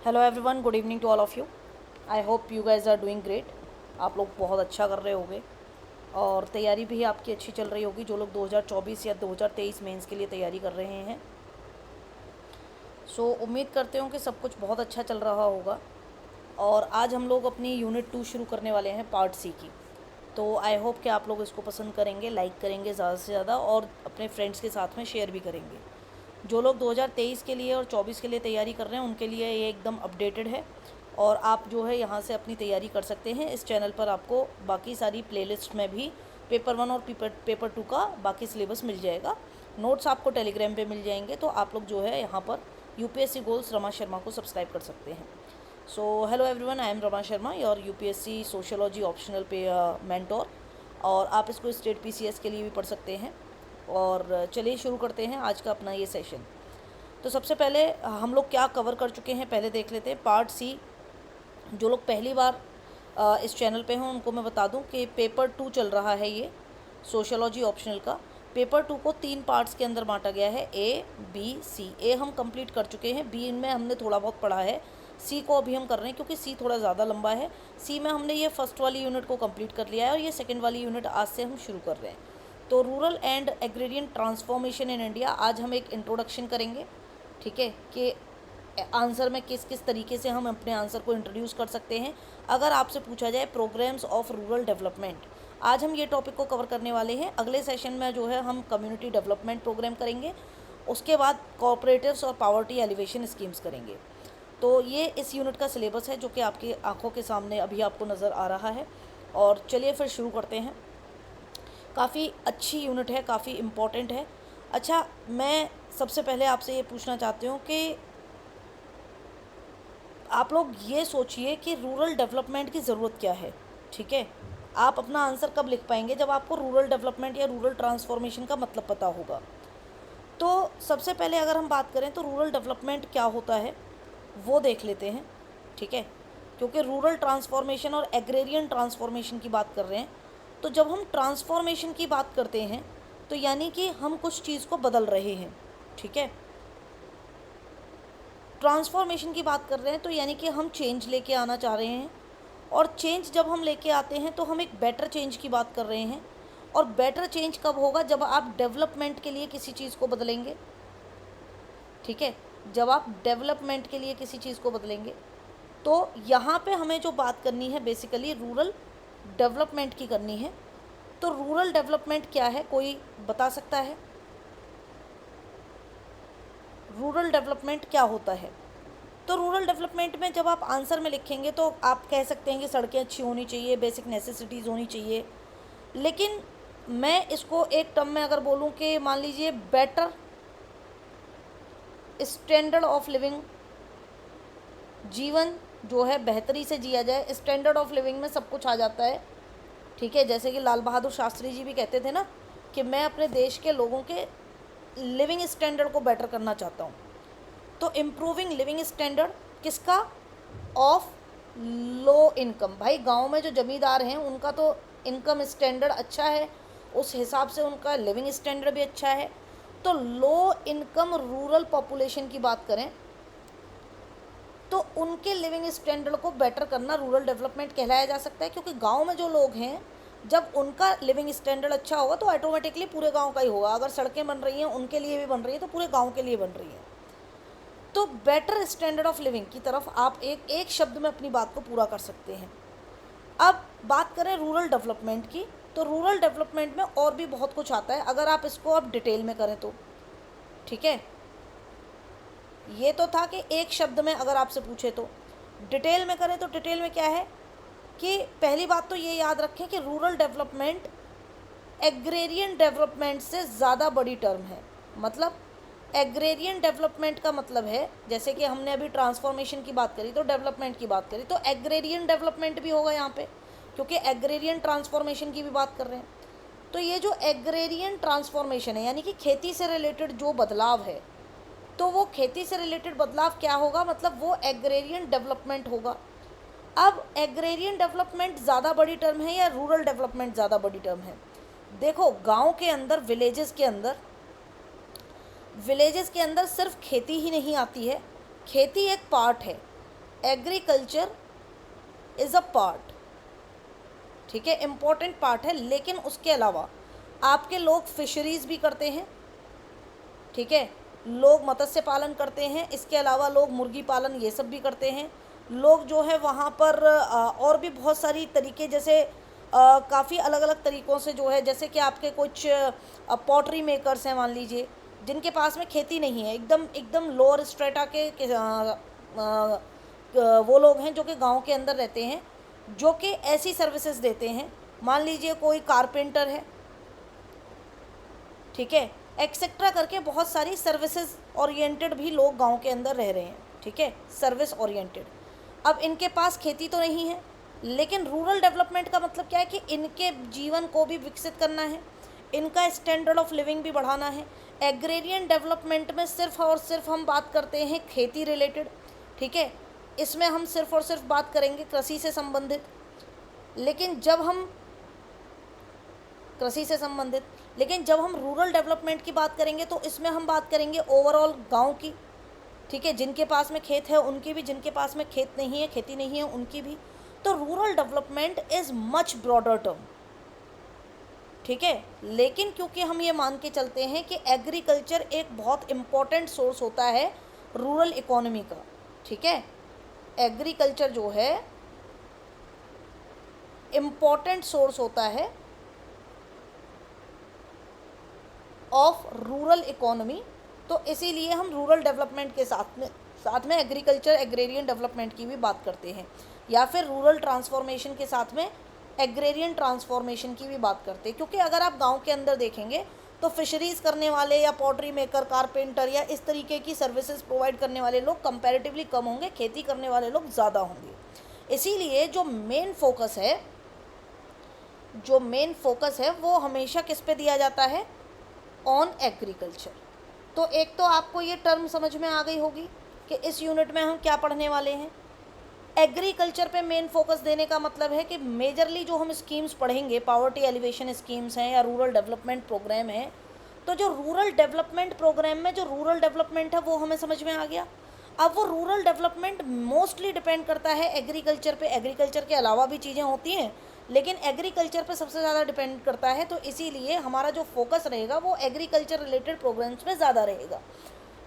Hello everyone, good evening to all of you. I hope you guys are doing great. आप लोग बहुत अच्छा कर रहे होगे और तैयारी भी आपकी अच्छी चल रही होगी। जो लोग 2024 या 2023 मेंस के लिए तैयारी कर रहे हैं, उम्मीद करते हो कि सब कुछ बहुत अच्छा चल रहा होगा। और आज हम लोग अपनी यूनिट 2 शुरू करने वाले हैं, पार्ट सी की। तो आई होप कि आप लोग इसको पसंद करेंगे, लाइक करेंगे ज़्यादा से ज़्यादा और अपने फ्रेंड्स के साथ में शेयर भी करेंगे। जो लोग 2023 के लिए और 24 के लिए तैयारी कर रहे हैं उनके लिए ये एकदम अपडेटेड है और आप जो है यहाँ से अपनी तैयारी कर सकते हैं। इस चैनल पर आपको बाकी सारी प्लेलिस्ट में भी पेपर 1 और पेपर 2 का बाकी सिलेबस मिल जाएगा। नोट्स आपको टेलीग्राम पे मिल जाएंगे। तो आप लोग जो है यहाँ पर यूपीएससी गोल्स रमा शर्मा को सब्सक्राइब कर सकते हैं। So hello everyone, I am Rama Sharma, your UPSC sociology optional पे मेंटोर। और आप इसको स्टेट पीसीएस के लिए भी पढ़ सकते हैं। और चलिए शुरू करते हैं आज का अपना ये सेशन। तो सबसे पहले हम लोग क्या कवर कर चुके हैं पहले देख लेते हैं। पार्ट सी, जो लोग पहली बार इस चैनल पे हैं उनको मैं बता दूं कि पेपर 2 चल रहा है ये सोशियोलॉजी ऑप्शनल का। पेपर 2 को 3 पार्ट्स के अंदर बांटा गया है, ए बी सी। ए हम कंप्लीट कर चुके हैं, बी में हमने थोड़ा बहुत पढ़ा है, सी को अभी हम कर रहे हैं क्योंकि सी थोड़ा ज़्यादा लंबा है। सी में हमने ये फर्स्ट वाली यूनिट को कंप्लीट कर लिया है और ये सेकेंड वाली यूनिट आज से हम शुरू कर रहे हैं। तो rural and agrarian transformation in India, आज हम एक इंट्रोडक्शन करेंगे, ठीक है, कि आंसर में किस किस तरीके से हम अपने आंसर को इंट्रोड्यूस कर सकते हैं। अगर आपसे पूछा जाए प्रोग्राम्स ऑफ रूरल डेवलपमेंट, आज हम ये टॉपिक को कवर करने वाले हैं। अगले सेशन में जो है हम कम्युनिटी डेवलपमेंट प्रोग्राम करेंगे, उसके बाद कोऑपरेटिव्स और पावर्टी एलिवेशन स्कीम्स करेंगे। तो ये इस यूनिट का सिलेबस है जो कि आपकी आंखों के सामने अभी आपको नज़र आ रहा है। और चलिए फिर शुरू करते हैं। काफ़ी अच्छी यूनिट है, काफ़ी इम्पॉर्टेंट है। अच्छा, मैं सबसे पहले आपसे ये पूछना चाहती हूँ कि आप लोग ये सोचिए कि रूरल डेवलपमेंट की ज़रूरत क्या है, ठीक है। आप अपना आंसर कब लिख पाएंगे? जब आपको रूरल डेवलपमेंट या रूरल ट्रांसफॉर्मेशन का मतलब पता होगा। तो सबसे पहले अगर हम बात करें तो रूरल डेवलपमेंट क्या होता है वो देख लेते हैं, ठीक है। क्योंकि रूरल ट्रांसफॉर्मेशन और एग्रेरियन ट्रांसफॉर्मेशन की बात कर रहे हैं, तो जब हम ट्रांसफॉर्मेशन की बात करते हैं तो यानी कि हम कुछ चीज़ को बदल रहे हैं, ठीक है। ट्रांसफॉर्मेशन की बात कर रहे हैं तो यानी कि हम चेंज लेके आना चाह रहे हैं। और चेंज जब हम लेके आते हैं तो हम एक बेटर चेंज की बात कर रहे हैं। और बेटर चेंज कब होगा? जब आप डेवलपमेंट के लिए किसी चीज़ को बदलेंगे, ठीक है। जब आप डेवलपमेंट के लिए किसी चीज़ को बदलेंगे, तो यहाँ पे हमें जो बात करनी है बेसिकली रूरल डेवलपमेंट की करनी है। तो रूरल डेवलपमेंट क्या है, कोई बता सकता है? रूरल डेवलपमेंट क्या होता है? तो रूरल डेवलपमेंट में जब आप आंसर में लिखेंगे तो आप कह सकते हैं कि सड़कें अच्छी होनी चाहिए, बेसिक नेसेसिटीज़ होनी चाहिए। लेकिन मैं इसको एक टर्म में अगर बोलूँ कि मान लीजिए बेटर स्टैंडर्ड ऑफ लिविंग, जीवन जो है बेहतरी से जिया जाए। स्टैंडर्ड ऑफ लिविंग में सब कुछ आ जाता है, ठीक है। जैसे कि लाल बहादुर शास्त्री जी भी कहते थे ना कि मैं अपने देश के लोगों के लिविंग स्टैंडर्ड को बेटर करना चाहता हूँ। तो इम्प्रूविंग लिविंग स्टैंडर्ड किसका? Of low income. भाई गांव में जो ज़मींदार हैं उनका तो इनकम स्टैंडर्ड अच्छा है, उस हिसाब से उनका लिविंग स्टैंडर्ड भी अच्छा है। तो लो इनकम रूरल पॉपुलेशन की बात करें तो उनके लिविंग स्टैंडर्ड को बेटर करना रूरल डेवलपमेंट कहलाया जा सकता है। क्योंकि गांव में जो लोग हैं, जब उनका लिविंग स्टैंडर्ड अच्छा होगा तो ऑटोमेटिकली पूरे गांव का ही होगा। अगर सड़कें बन रही हैं उनके लिए भी बन रही हैं तो पूरे गांव के लिए बन रही हैं। तो बेटर स्टैंडर्ड ऑफ लिविंग की तरफ आप एक शब्द में अपनी बात को पूरा कर सकते हैं। अब बात करें रूरल डेवलपमेंट की, तो रूरल डेवलपमेंट में और भी बहुत कुछ आता है अगर आप इसको अब डिटेल में करें तो, ठीक है। ये तो था कि एक शब्द में अगर आपसे पूछे तो। डिटेल में करें तो डिटेल में क्या है कि पहली बात तो ये याद रखें कि रूरल डेवलपमेंट एग्रेरियन डेवलपमेंट से ज़्यादा बड़ी टर्म है। मतलब एग्रेरियन डेवलपमेंट का मतलब है, जैसे कि हमने अभी ट्रांसफॉर्मेशन की बात करी तो डेवलपमेंट की बात करी, तो एग्रेरियन डेवलपमेंट भी होगा यहाँ पे, क्योंकि एग्रेरियन ट्रांसफॉर्मेशन की भी बात कर रहे हैं। तो ये जो एग्रेरियन ट्रांसफॉर्मेशन है यानी कि खेती से रिलेटेड जो बदलाव है, तो वो खेती से रिलेटेड बदलाव क्या होगा? मतलब वो एग्रेरियन डेवलपमेंट होगा। अब एग्रेरियन डेवलपमेंट ज़्यादा बड़ी टर्म है या रूरल डेवलपमेंट ज़्यादा बड़ी टर्म है? देखो, गांव के अंदर, विलेजेस के अंदर सिर्फ खेती ही नहीं आती है। खेती एक पार्ट है, एग्रीकल्चर इज़ अ पार्ट, ठीक है, इम्पॉर्टेंट पार्ट है, लेकिन उसके अलावा आपके लोग फिशरीज़ भी करते हैं, ठीक है, लोग मत्स्य पालन करते हैं, इसके अलावा लोग मुर्गी पालन ये सब भी करते हैं। लोग जो है वहाँ पर और भी बहुत सारी तरीके, जैसे काफ़ी अलग अलग तरीक़ों से जो है, जैसे कि आपके कुछ पॉटरी मेकर्स हैं मान लीजिए, जिनके पास में खेती नहीं है, एकदम एकदम लोअर स्ट्रेटा के वो लोग हैं जो कि गांव के अंदर रहते हैं, जो कि ऐसी सर्विसेज देते हैं। मान लीजिए कोई कारपेंटर है, ठीक है, एक्सेट्रा करके बहुत सारी सर्विसेज ओरिएंटेड भी लोग गांव के अंदर रह रहे हैं, ठीक है, सर्विस ओरिएंटेड। अब इनके पास खेती तो नहीं है, लेकिन रूरल डेवलपमेंट का मतलब क्या है कि इनके जीवन को भी विकसित करना है, इनका स्टैंडर्ड ऑफ लिविंग भी बढ़ाना है। एग्रेरियन डेवलपमेंट में सिर्फ और सिर्फ हम बात करते हैं खेती रिलेटेड, ठीक है, इसमें हम सिर्फ और सिर्फ बात करेंगे कृषि से संबंधित। लेकिन जब हम रूरल डेवलपमेंट की बात करेंगे तो इसमें हम बात करेंगे ओवरऑल गांव की, ठीक है, जिनके पास में खेत है उनकी भी, जिनके पास में खेत नहीं है, खेती नहीं है, उनकी भी। तो rural development is much broader term, ठीक है। लेकिन क्योंकि हम ये मान के चलते हैं कि एग्रीकल्चर एक बहुत इम्पॉर्टेंट सोर्स होता है रूरल इकोनॉमी का, ठीक है, एग्रीकल्चर जो है इम्पॉर्टेंट सोर्स होता है ऑफ रूरल इकोनॉमी, तो इसीलिए हम रूरल डेवलपमेंट के साथ में एग्रीकल्चर एग्रेरियन डेवलपमेंट की भी बात करते हैं, या फिर रूरल ट्रांसफॉर्मेशन के साथ में एग्रेरियन ट्रांसफॉर्मेशन की भी बात करते हैं। क्योंकि अगर आप गांव के अंदर देखेंगे तो फिशरीज़ करने वाले या पॉटरी मेकर, कारपेंटर या इस तरीके की सर्विसेज प्रोवाइड करने वाले लोग कंपैरेटिवली कम होंगे, खेती करने वाले लोग ज़्यादा होंगे। इसीलिए जो मेन फोकस है वो हमेशा किस पे दिया जाता है, ऑन एग्रीकल्चर। तो एक तो आपको ये टर्म समझ में आ गई होगी कि इस यूनिट में हम क्या पढ़ने वाले हैं। एग्रीकल्चर पे मेन फोकस देने का मतलब है कि मेजरली जो हम स्कीम्स पढ़ेंगे, पावर्टी एलिवेशन स्कीम्स हैं या रूरल डेवलपमेंट प्रोग्राम है, तो जो रूरल डेवलपमेंट प्रोग्राम में जो रूरल डेवलपमेंट है वो हमें समझ में आ गया। अब वो रूरल डेवलपमेंट मोस्टली डिपेंड करता है एग्रीकल्चर पे, एग्रीकल्चर के अलावा भी चीज़ें होती हैं, लेकिन एग्रीकल्चर पे सबसे ज़्यादा डिपेंड करता है। तो इसीलिए हमारा जो फोकस रहेगा वो एग्रीकल्चर रिलेटेड प्रोग्राम्स पे ज़्यादा रहेगा।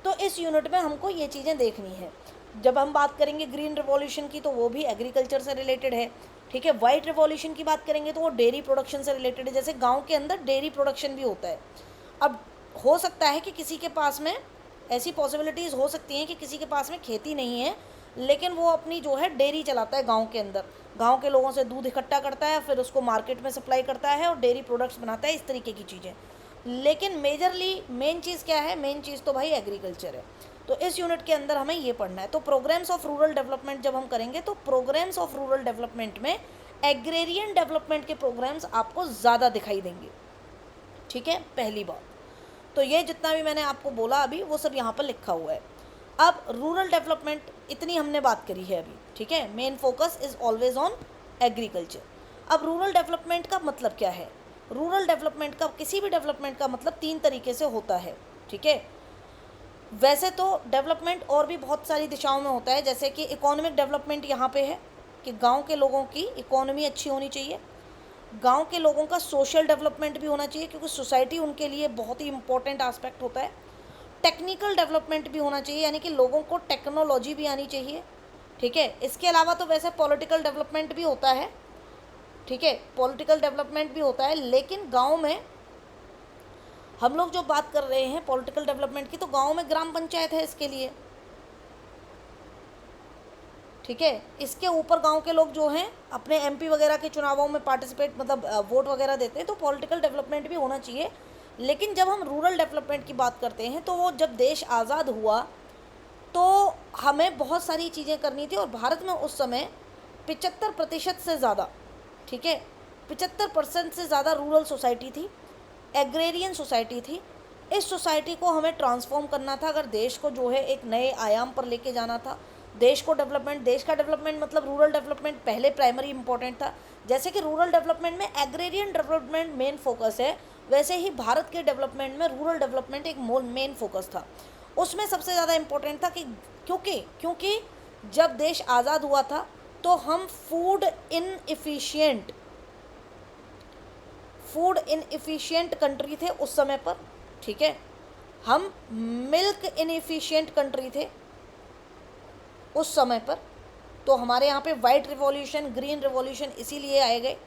तो इस यूनिट में हमको ये चीज़ें देखनी है। जब हम बात करेंगे ग्रीन रिवॉल्यूशन की तो वो भी एग्रीकल्चर से रिलेटेड है, ठीक है। वाइट रिवॉल्यूशन की बात करेंगे तो वो डेयरी प्रोडक्शन से रिलेटेड है, जैसे गांव के अंदर डेयरी प्रोडक्शन भी होता है। अब हो सकता है कि किसी के पास में ऐसी पॉसिबिलिटीज़ हो सकती हैं कि किसी के पास में खेती नहीं है, लेकिन वो अपनी जो है डेयरी चलाता है गांव के अंदर, गांव के लोगों से दूध इकट्ठा करता है, फिर उसको मार्केट में सप्लाई करता है और डेयरी प्रोडक्ट्स बनाता है, इस तरीके की चीज़ें। लेकिन मेजरली मेन चीज़ क्या है, मेन चीज़ तो भाई एग्रीकल्चर है। तो इस यूनिट के अंदर हमें ये पढ़ना है। तो प्रोग्राम्स ऑफ रूरल डेवलपमेंट जब हम करेंगे तो प्रोग्राम्स ऑफ रूरल डेवलपमेंट में एग्रेरियन डेवलपमेंट के प्रोग्राम्स आपको ज़्यादा दिखाई देंगे, ठीक है, पहली बात। तो ये जितना भी मैंने आपको बोला अभी वो सब यहाँ पर लिखा हुआ है। अब रूरल डेवलपमेंट इतनी हमने बात करी है अभी, ठीक है, main focus is always on agriculture. अब रूरल डेवलपमेंट का मतलब क्या है, रूरल डेवलपमेंट का, किसी भी डेवलपमेंट का मतलब 3 तरीके से होता है, ठीक है। वैसे तो डेवलपमेंट और भी बहुत सारी दिशाओं में होता है, जैसे कि इकोनॉमिक डेवलपमेंट यहाँ पे है कि गांव के लोगों की इकोनॉमी अच्छी होनी चाहिए, गांव के लोगों का सोशल डेवलपमेंट भी होना चाहिए क्योंकि सोसाइटी उनके लिए बहुत ही इंपॉर्टेंट एस्पेक्ट होता है। टेक्निकल डेवलपमेंट भी होना चाहिए, यानी कि लोगों को टेक्नोलॉजी भी आनी चाहिए, ठीक है। इसके अलावा तो वैसे पॉलिटिकल डेवलपमेंट भी होता है, ठीक है, पॉलिटिकल डेवलपमेंट भी होता है, लेकिन गाँव में हम लोग जो बात कर रहे हैं पॉलिटिकल डेवलपमेंट की, तो गांव में ग्राम पंचायत है इसके लिए, ठीक है। इसके ऊपर गांव के लोग जो हैं अपने एमपी वगैरह के चुनावों में पार्टिसिपेट, मतलब वोट वगैरह देते हैं, तो पॉलिटिकल डेवलपमेंट भी होना चाहिए। लेकिन जब हम रूरल डेवलपमेंट की बात करते हैं तो वो जब देश आज़ाद हुआ तो हमें बहुत सारी चीज़ें करनी थी, और भारत में उस समय 75% से ज़्यादा, ठीक है, 75% से ज़्यादा रूरल सोसाइटी थी, एग्रेरियन सोसाइटी थी। इस सोसाइटी को हमें ट्रांसफॉर्म करना था अगर देश को जो है एक नए आयाम पर लेके जाना था। देश का डेवलपमेंट मतलब रूरल डेवलपमेंट पहले प्राइमरी इंपॉर्टेंट था। जैसे कि रूरल डेवलपमेंट में एग्रेरियन डेवलपमेंट मेन फोकस है, वैसे ही भारत के डेवलपमेंट में रूरल डेवलपमेंट एक मेन फोकस था। उसमें सबसे ज़्यादा इम्पोर्टेंट था कि क्योंकि जब देश आज़ाद हुआ था तो हम फूड इनएफिशिएंट कंट्री थे उस समय पर, ठीक है। हम मिल्क इनएफिशिएंट कंट्री थे उस समय पर। तो हमारे यहाँ पे वाइट रिवॉल्यूशन, ग्रीन रिवॉल्यूशन इसीलिए आए गए।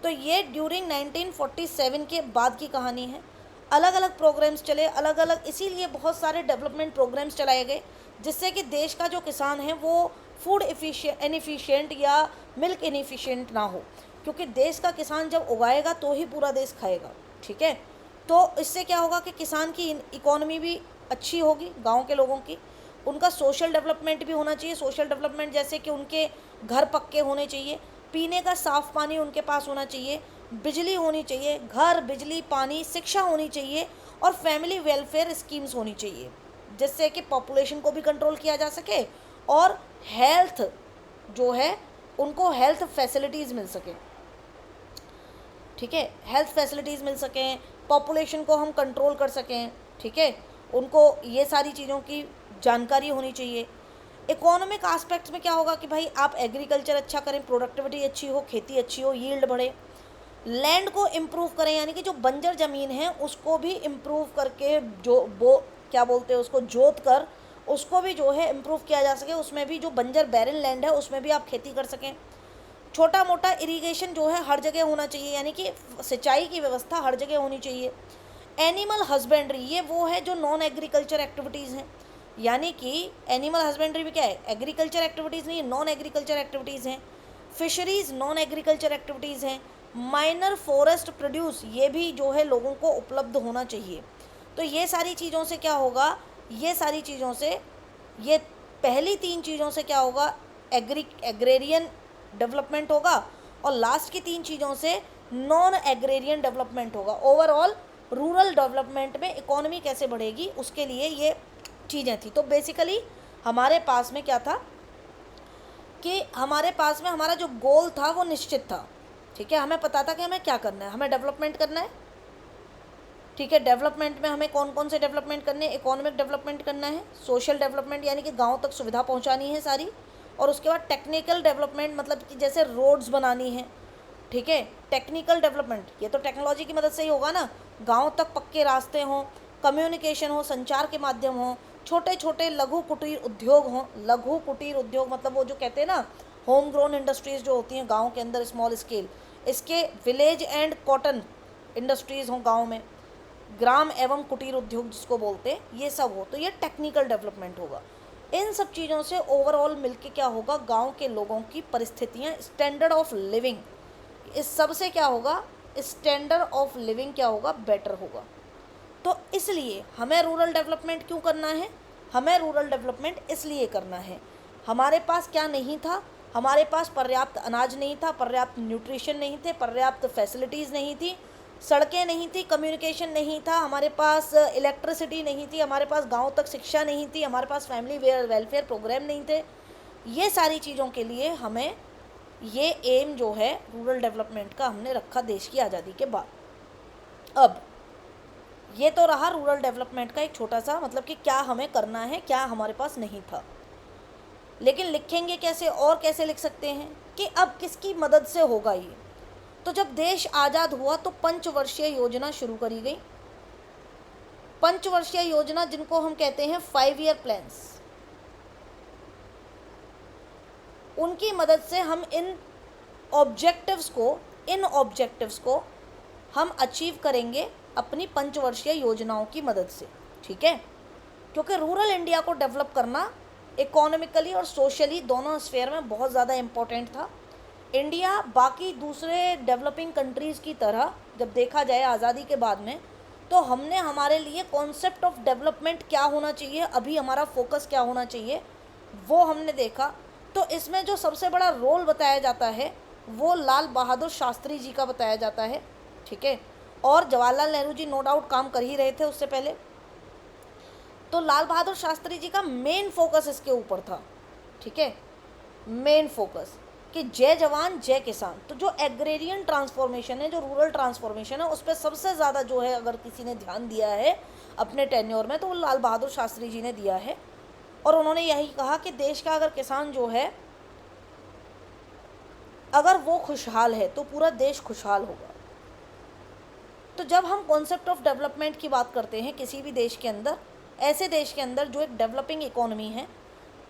तो ये ड्यूरिंग 1947 के बाद की कहानी है। अलग अलग प्रोग्राम्स चले, अलग अलग, इसीलिए बहुत सारे डेवलपमेंट प्रोग्राम्स चलाए गए जिससे कि देश का जो किसान है वो फूड इनएफिशिएंट या मिल्क इनएफिशिएंट ना हो, क्योंकि देश का किसान जब उगाएगा तो ही पूरा देश खाएगा, ठीक है। तो इससे क्या होगा कि किसान की इकोनॉमी भी अच्छी होगी, गाँव के लोगों की, उनका सोशल डेवलपमेंट भी होना चाहिए। सोशल डेवलपमेंट जैसे कि उनके घर पक्के होने चाहिए, पीने का साफ़ पानी उनके पास होना चाहिए, बिजली होनी चाहिए, घर, बिजली, पानी, शिक्षा होनी चाहिए और फैमिली वेलफेयर स्कीम्स होनी चाहिए, जिससे कि पॉपुलेशन को भी कंट्रोल किया जा सके और हेल्थ जो है उनको हेल्थ फैसिलिटीज़ मिल सके, ठीक है। हेल्थ फैसिलिटीज़ मिल सकें, पॉपुलेशन को हम कंट्रोल कर सकें, ठीक है। उनको ये सारी चीज़ों की जानकारी होनी चाहिए। इकोनॉमिक आस्पेक्ट्स में क्या होगा कि भाई आप एग्रीकल्चर अच्छा करें, प्रोडक्टिविटी अच्छी हो, खेती अच्छी हो, यील्ड बढ़े, लैंड को इम्प्रूव करें, यानी कि जो बंजर ज़मीन है उसको भी इम्प्रूव करके, जो वो क्या बोलते हैं उसको, जोत कर उसको भी जो है इम्प्रूव किया जा सके, उसमें भी जो बंजर बैरन लैंड है उसमें भी आप खेती कर सकें। छोटा मोटा इरिगेशन जो है हर जगह होना चाहिए, यानी कि सिंचाई की व्यवस्था हर जगह होनी चाहिए। एनिमल हस्बेंड्री, ये वो है जो नॉन एग्रीकल्चर एक्टिविटीज़ हैं, यानी कि एनिमल हस्बेंड्री भी क्या है, एग्रीकल्चर एक्टिविटीज़ नहीं है, नॉन एग्रीकल्चर एक्टिविटीज़ हैं। फिशरीज़ नॉन एग्रीकल्चर एक्टिविटीज़ हैं। माइनर फॉरेस्ट प्रोड्यूस, ये भी जो है लोगों को उपलब्ध होना चाहिए। तो ये सारी चीज़ों से क्या होगा, ये सारी चीज़ों से, ये पहली 3 चीज़ों से क्या होगा, एग्रेरियन डेवलपमेंट होगा और लास्ट की 3 चीज़ों से नॉन एग्रेरियन डेवलपमेंट होगा। ओवरऑल रूरल डेवलपमेंट में इकोनॉमी कैसे बढ़ेगी उसके लिए ये चीज़ें थी। तो बेसिकली हमारे पास में क्या था कि हमारे पास में हमारा जो गोल था वो निश्चित था, ठीक है। हमें पता था कि हमें क्या करना है, हमें डेवलपमेंट करना है, ठीक है। डेवलपमेंट में हमें कौन कौन से डेवलपमेंट करने हैं, इकोनॉमिक डेवलपमेंट करना है, सोशल डेवलपमेंट यानी कि गांव तक सुविधा पहुंचानी है सारी, और उसके बाद टेक्निकल डेवलपमेंट मतलब कि जैसे रोड्स बनानी है, ठीक है। टेक्निकल डेवलपमेंट ये तो टेक्नोलॉजी की मदद से ही होगा ना, गांव तक पक्के रास्ते हों, कम्युनिकेशन हो, संचार के माध्यम हो, छोटे छोटे लघु कुटीर उद्योग हों। लघु कुटीर उद्योग मतलब वो जो कहते हैं ना होम ग्रोन इंडस्ट्रीज़ जो होती हैं गांव के अंदर, स्मॉल स्केल, इसके विलेज एंड कॉटन इंडस्ट्रीज़ हों गांव में, ग्राम एवं कुटीर उद्योग जिसको बोलते हैं, ये सब हो, तो ये टेक्निकल डेवलपमेंट होगा। इन सब चीज़ों से ओवरऑल मिलके क्या होगा, गांव के लोगों की परिस्थितियाँ, स्टैंडर्ड ऑफ लिविंग, इस सब से क्या होगा, स्टैंडर्ड ऑफ लिविंग क्या होगा, बेटर होगा। तो इसलिए हमें रूरल डेवलपमेंट क्यों करना है, हमें रूरल डेवलपमेंट इसलिए करना है, हमारे पास क्या नहीं था, हमारे पास पर्याप्त अनाज नहीं था, पर्याप्त न्यूट्रिशन नहीं थे, पर्याप्त फैसिलिटीज़ नहीं थी, सड़कें नहीं थी, कम्युनिकेशन नहीं था, हमारे पास इलेक्ट्रिसिटी नहीं थी, हमारे पास गांव तक शिक्षा नहीं थी, हमारे पास फैमिली वेलफेयर प्रोग्राम नहीं थे। ये सारी चीज़ों के लिए हमें ये एम जो है रूरल डेवलपमेंट का हमने रखा देश की आज़ादी के बाद। अब ये तो रहा रूरल डेवलपमेंट का एक छोटा सा मतलब कि क्या हमें करना है, क्या हमारे पास नहीं था। लेकिन लिखेंगे कैसे और कैसे लिख सकते हैं कि अब किसकी मदद से होगा ये। तो जब देश आज़ाद हुआ तो पंचवर्षीय योजना शुरू करी गई। पंचवर्षीय योजना जिनको हम कहते हैं 5 ईयर प्लान्स, उनकी मदद से हम इन ऑब्जेक्टिव्स को हम अचीव करेंगे अपनी पंचवर्षीय योजनाओं की मदद से, ठीक है। क्योंकि रूरल इंडिया को डेवलप करना इकोनॉमिकली और सोशली दोनों स्फेयर में बहुत ज़्यादा इम्पोर्टेंट था। इंडिया बाकी दूसरे डेवलपिंग कंट्रीज़ की तरह जब देखा जाए आज़ादी के बाद में, तो हमने हमारे लिए कॉन्सेप्ट ऑफ डेवलपमेंट क्या होना चाहिए, अभी हमारा फोकस क्या होना चाहिए, वो हमने देखा। तो इसमें जो सबसे बड़ा रोल बताया जाता है वो लाल बहादुर शास्त्री जी का बताया जाता है, ठीक है। और जवाहरलाल नेहरू जी नो डाउट काम कर ही रहे थे उससे पहले। तो लाल बहादुर शास्त्री जी का मेन फोकस इसके ऊपर था, ठीक है, मेन फोकस कि जय जवान जय किसान। तो जो एग्रेरियन ट्रांसफॉर्मेशन है, जो रूरल ट्रांसफॉर्मेशन है, उस पर सबसे ज़्यादा जो है अगर किसी ने ध्यान दिया है अपने टेन्योर में तो वो लाल बहादुर शास्त्री जी ने दिया है। और उन्होंने यही कहा कि देश का अगर किसान जो है अगर वो खुशहाल है तो पूरा देश खुशहाल होगा। तो जब हम कॉन्सेप्ट ऑफ डेवलपमेंट की बात करते हैं किसी भी देश के अंदर, ऐसे देश के अंदर जो एक डेवलपिंग इकोनॉमी है,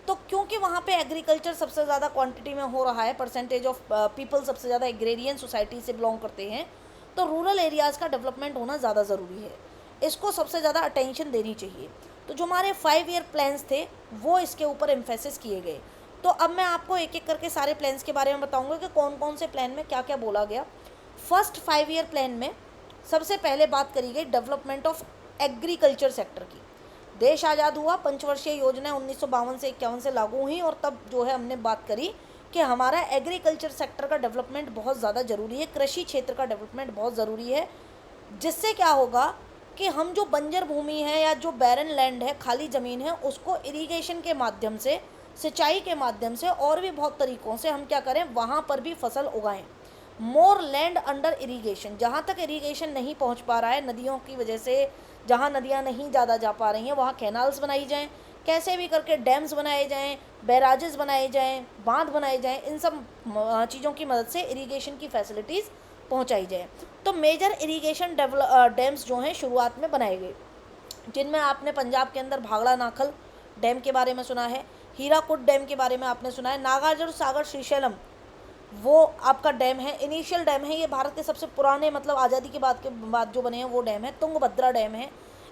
तो क्योंकि वहाँ पे एग्रीकल्चर सबसे ज़्यादा क्वांटिटी में हो रहा है, परसेंटेज ऑफ पीपल सबसे ज़्यादा एग्रेरियन सोसाइटी से बिलोंग करते हैं, तो रूरल एरियाज़ का डेवलपमेंट होना ज़्यादा ज़रूरी है, इसको सबसे ज़्यादा अटेंशन देनी चाहिए। तो जो हमारे 5 ईयर प्लान्स थे वो इसके ऊपर एम्फेसिस किए गए। तो अब मैं आपको एक एक करके सारे प्लान्स के बारे में बताऊंगा कि कौन कौन से प्लान में क्या क्या बोला गया। फर्स्ट 5 ईयर प्लान में सबसे पहले बात करी गई डेवलपमेंट ऑफ एग्रीकल्चर सेक्टर की। देश आज़ाद हुआ, पंचवर्षीय योजना 1952 से 51 से लागू हुई, और तब जो है हमने बात करी कि हमारा एग्रीकल्चर सेक्टर का डेवलपमेंट बहुत ज़्यादा ज़रूरी है, कृषि क्षेत्र का डेवलपमेंट बहुत ज़रूरी है, जिससे क्या होगा कि हम जो बंजर भूमि है या जो बैरन लैंड है, खाली ज़मीन है, उसको इरिगेशन के माध्यम से, सिंचाई के माध्यम से और भी बहुत तरीक़ों से हम क्या करें, वहाँ पर भी फसल उगाएं। मोर लैंड अंडर इरिगेशन, जहाँ तक इरिगेशन नहीं पहुँच पा रहा है नदियों की वजह से, जहाँ नदियाँ नहीं ज़्यादा जा पा रही हैं वहाँ कैनाल्स बनाई जाएँ, कैसे भी करके डैम्स बनाए जाएँ, बैराजेस बनाए जाएँ, बांध बनाए जाएँ, इन सब चीज़ों की मदद से इरिगेशन की फैसिलिटीज़ पहुँचाई जाए। तो मेजर इरिगेशन डैम्स जो हैं शुरुआत में बनाए गए, जिनमें आपने पंजाब के अंदर भाखड़ा नाखल डैम के बारे में सुना है, हीराकुड डैम के बारे में आपने सुना है, नागार्जुन सागर श्रीशैलम वो आपका डैम है, इनिशियल डैम है, ये भारत के सबसे पुराने मतलब आज़ादी के बाद जो बने हैं वो डैम है, तुंगभद्रा डैम है।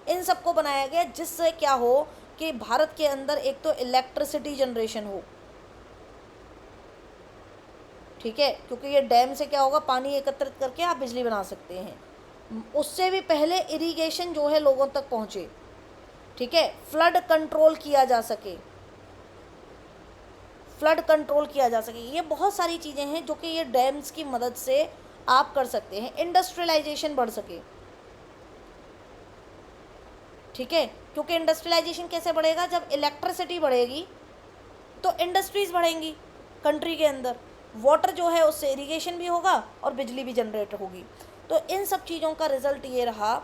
इन सबको बनाया गया जिससे क्या हो कि भारत के अंदर एक तो इलेक्ट्रिसिटी जनरेशन हो, ठीक है, क्योंकि ये डैम से क्या होगा, पानी एकत्रित करके आप बिजली बना सकते हैं। उससे भी पहले इरिगेशन जो है लोगों तक पहुँचे, ठीक है, फ्लड कंट्रोल किया जा सके, ये बहुत सारी चीज़ें हैं जो कि ये डैम्स की मदद से आप कर सकते हैं। इंडस्ट्रियलाइजेशन बढ़ सके, ठीक है, क्योंकि इंडस्ट्रियलाइजेशन कैसे बढ़ेगा, जब इलेक्ट्रिसिटी बढ़ेगी तो इंडस्ट्रीज़ बढ़ेंगी कंट्री के अंदर, वाटर जो है उससे इरिगेशन भी होगा और बिजली भी जनरेट होगी। तो इन सब चीज़ों का रिज़ल्ट ये रहा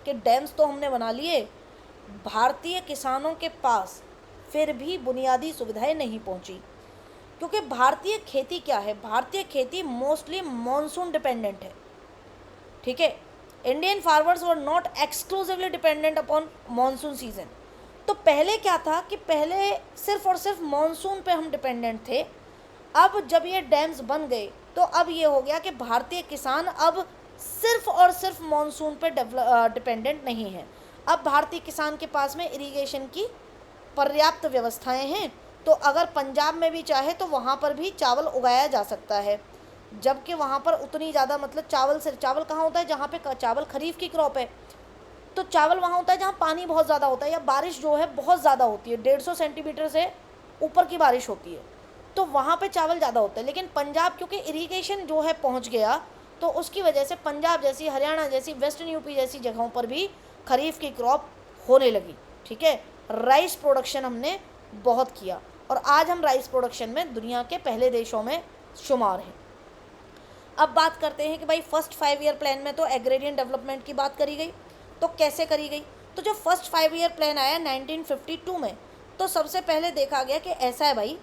कि डैम्स तो हमने बना लिए, भारतीय किसानों के पास फिर भी बुनियादी सुविधाएं नहीं पहुंची, क्योंकि भारतीय खेती क्या है, भारतीय खेती मोस्टली मॉनसून डिपेंडेंट है, ठीक है। Indian farmers were not exclusively dependent upon monsoon season. तो पहले क्या था कि पहले सिर्फ और सिर्फ मॉनसून पे हम डिपेंडेंट थे। अब जब ये डैम्स बन गए तो अब ये हो गया कि भारतीय किसान अब सिर्फ और सिर्फ मॉनसून पे डिपेंडेंट नहीं है। अब भारतीय किसान के पास में इरिगेशन की पर्याप्त व्यवस्थाएं हैं, तो अगर पंजाब में भी चाहे तो वहाँ पर भी चावल उगाया जा सकता है, जबकि वहाँ पर उतनी ज़्यादा मतलब चावल कहाँ होता है, जहाँ पे चावल खरीफ की क्रॉप है, तो चावल वहाँ होता है जहाँ पानी बहुत ज़्यादा होता है या बारिश जो है बहुत ज़्यादा होती है, 150 सेंटीमीटर से ऊपर की बारिश होती है, तो वहाँ पे चावल ज़्यादा होता है। लेकिन पंजाब क्योंकि इरिगेशन जो है पहुँच गया, तो उसकी वजह से पंजाब जैसी, हरियाणा जैसी, वेस्टर्न यूपी जैसी जगहों पर भी खरीफ की क्रॉप होने लगी, ठीक है। राइस प्रोडक्शन हमने बहुत किया और आज हम राइस प्रोडक्शन में दुनिया के पहले देशों में शुमार हैं। अब बात करते हैं कि भाई फर्स्ट 5 ईयर प्लान में तो एग्रेरियन डेवलपमेंट की बात करी गई, तो कैसे करी गई, तो जो फर्स्ट 5 ईयर प्लान आया 1952 में, तो सबसे पहले देखा गया कि ऐसा है भाई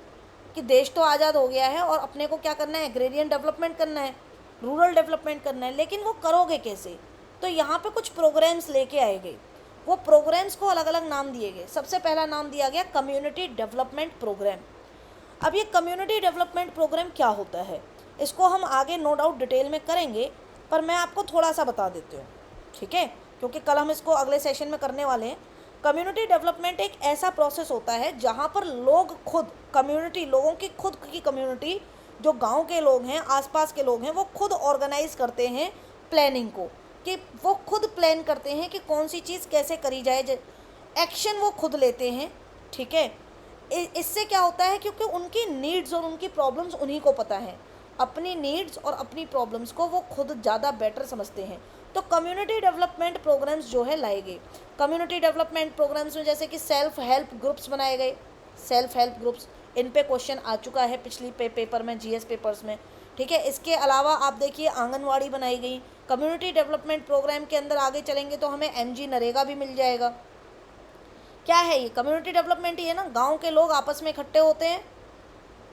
कि देश तो आज़ाद हो गया है और अपने को क्या करना है, एग्रेरियन डेवलपमेंट करना है, रूरल डेवलपमेंट करना है, लेकिन वो करोगे कैसे, तो यहाँ पे कुछ प्रोग्राम्स लेके आए गए। वो प्रोग्राम्स को अलग अलग नाम दिए गए। सबसे पहला नाम दिया गया कम्युनिटी डेवलपमेंट प्रोग्राम। अब ये कम्युनिटी डेवलपमेंट प्रोग्राम क्या होता है, इसको हम आगे नो डाउट डिटेल में करेंगे, पर मैं आपको थोड़ा सा बता देती हूँ, ठीक है, क्योंकि कल हम इसको अगले सेशन में करने वाले हैं। कम्युनिटी डेवलपमेंट एक ऐसा प्रोसेस होता है जहाँ पर लोग खुद, कम्युनिटी, लोगों की खुद की कम्युनिटी, जो गांव के लोग हैं, आसपास के लोग हैं, वो खुद ऑर्गेनाइज करते हैं प्लानिंग को, कि वो खुद प्लान करते हैं कि कौन सी चीज़ कैसे करी जाए, एक्शन वो खुद लेते हैं, ठीक है। इससे क्या होता है, क्योंकि उनकी नीड्स और उनकी प्रॉब्लम्स उन्हीं को पता है, अपनी नीड्स और अपनी प्रॉब्लम्स को वो खुद ज़्यादा बेटर समझते हैं। तो कम्युनिटी डेवलपमेंट प्रोग्राम्स जो है लाए गए। कम्युनिटी डेवलपमेंट प्रोग्राम्स में जैसे कि सेल्फ हेल्प ग्रुप्स बनाए गए, सेल्फ हेल्प ग्रुप्स, इन पे क्वेश्चन आ चुका है पिछली पेपर में, जीएस पेपर्स में, ठीक है। इसके अलावा आप देखिए आंगनवाड़ी बनाई गई। कम्युनिटी डेवलपमेंट प्रोग्राम के अंदर आगे चलेंगे तो हमें एमजी नरेगा भी मिल जाएगा। क्या है ये? कम्युनिटी डेवलपमेंट ही है ना। गांव के लोग आपस में इकट्ठे होते हैं,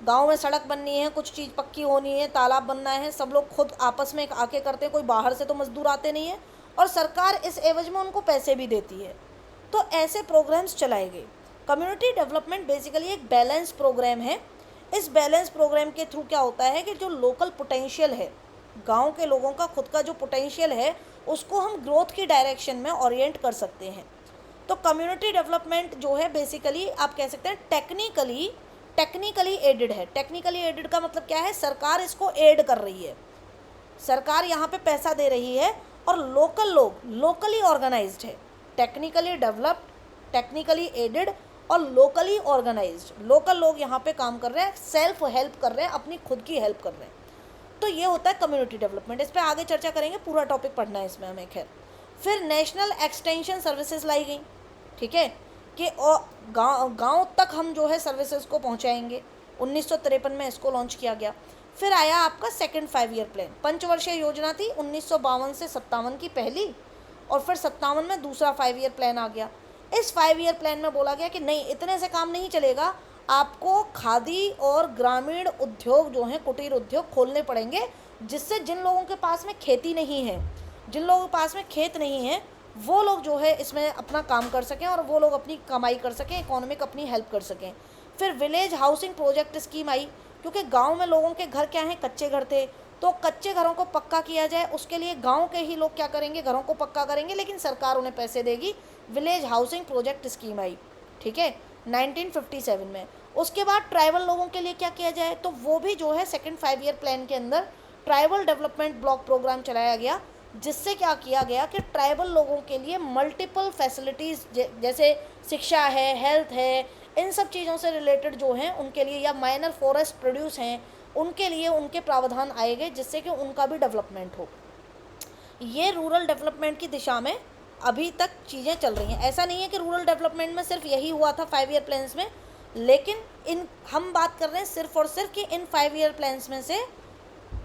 गांव में सड़क बननी है, कुछ चीज़ पक्की होनी है, तालाब बनना है, सब लोग खुद आपस में आके करते हैं, कोई बाहर से तो मजदूर आते नहीं है, और सरकार इस एवज में उनको पैसे भी देती है। तो ऐसे प्रोग्राम्स चलाए गए। कम्युनिटी डेवलपमेंट बेसिकली एक बैलेंस प्रोग्राम है। इस बैलेंस प्रोग्राम के थ्रू क्या होता है कि जो लोकल पोटेंशियल है, गांव के लोगों का खुद का जो पोटेंशियल है, उसको हम ग्रोथ की डायरेक्शन में ओरिएंट कर सकते हैं। तो कम्युनिटी डेवलपमेंट जो है बेसिकली आप कह सकते हैं टेक्निकली एडेड है। टेक्निकली एडेड का मतलब क्या है? सरकार इसको एड कर रही है, सरकार यहाँ पे पैसा दे रही है, और लोकल लोग लोकली ऑर्गेनाइज्ड है। टेक्निकली डेवलप्ड, टेक्निकली एडेड और लोकली ऑर्गेनाइज्ड। लोकल लोग यहाँ पे काम कर रहे हैं, सेल्फ हेल्प कर रहे हैं, अपनी खुद की हेल्प कर रहे हैं। तो ये होता है कम्युनिटी डेवलपमेंट। इस पर आगे चर्चा करेंगे, पूरा टॉपिक पढ़ना है इसमें हमें। खैर, फिर नेशनल एक्सटेंशन सर्विसेज लाई गई, ठीक है, कि गांव तक हम जो है सर्विसेज को पहुंचाएंगे। 1953 में इसको लॉन्च किया गया। फिर आया आपका सेकंड 5 ईयर प्लान। पंचवर्षीय योजना थी 1952 से 57 की पहली, और फिर 57 में दूसरा 5 ईयर प्लान आ गया। इस 5 ईयर प्लान में बोला गया कि नहीं, इतने से काम नहीं चलेगा, आपको खादी और ग्रामीण उद्योग जो हैं, कुटीर उद्योग खोलने पड़ेंगे, जिससे जिन लोगों के पास में खेती नहीं है, जिन लोगों के पास में खेत नहीं है, वो लोग जो है इसमें अपना काम कर सकें, और वो लोग अपनी कमाई कर सकें, इकोनॉमिक अपनी हेल्प कर सकें। फिर विलेज हाउसिंग प्रोजेक्ट स्कीम आई, क्योंकि गांव में लोगों के घर क्या हैं, कच्चे घर थे, तो कच्चे घरों को पक्का किया जाए, उसके लिए गांव के ही लोग क्या करेंगे, घरों को पक्का करेंगे, लेकिन सरकार उन्हें पैसे देगी। विलेज हाउसिंग प्रोजेक्ट स्कीम आई, ठीक है, 1957 में। उसके बाद ट्राइबल लोगों के लिए क्या किया जाए, तो वो भी जो है सेकंड 5 ईयर प्लान के अंदर ट्राइबल डेवलपमेंट ब्लॉक प्रोग्राम चलाया गया, जिससे क्या किया गया कि ट्राइबल लोगों के लिए मल्टीपल फैसिलिटीज़, जैसे शिक्षा है, हेल्थ है, इन सब चीज़ों से रिलेटेड जो हैं उनके लिए, या माइनर फॉरेस्ट प्रोड्यूस हैं उनके लिए, उनके प्रावधान आए गए, जिससे कि उनका भी डेवलपमेंट हो। ये रूरल डेवलपमेंट की दिशा में अभी तक चीज़ें चल रही हैं। ऐसा नहीं है कि रूरल डेवलपमेंट में सिर्फ यही हुआ था 5 ईयर प्लान्स में, लेकिन हम बात कर रहे हैं सिर्फ और सिर्फ कि इन 5 ईयर प्लान्स में से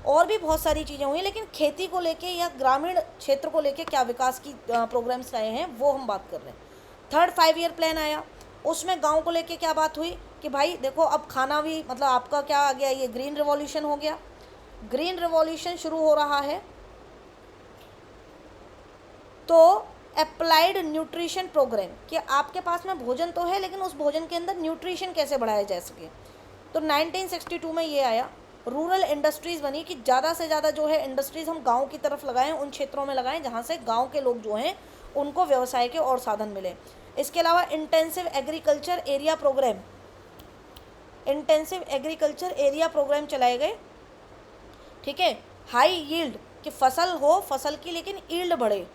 और भी बहुत सारी चीज़ें हुई, लेकिन खेती को लेके या ग्रामीण क्षेत्र को लेके क्या विकास की प्रोग्राम्स आए हैं वो हम बात कर रहे हैं। थर्ड 5 ईयर प्लान आया, उसमें गांव को लेके क्या बात हुई कि भाई देखो, अब खाना भी, मतलब आपका क्या आ गया, ये ग्रीन रिवॉल्यूशन हो गया। ग्रीन रिवॉल्यूशन शुरू हो रहा है, तो अप्लाइड न्यूट्रिशन प्रोग्राम, कि आपके पास में भोजन तो है, लेकिन उस भोजन के अंदर न्यूट्रिशन कैसे बढ़ाया जा सके। तो 1962 में ये आया। रूरल इंडस्ट्रीज़ बनी कि ज़्यादा से ज़्यादा जो है इंडस्ट्रीज़ हम गांव की तरफ लगाएं, उन क्षेत्रों में लगाएं जहां से गांव के लोग जो हैं उनको व्यवसाय के और साधन मिले। इसके अलावा इंटेंसिव एग्रीकल्चर एरिया प्रोग्राम चलाए गए, ठीक है। हाई यील्ड, कि फसल हो, फसल की लेकिन यील्ड बढ़े,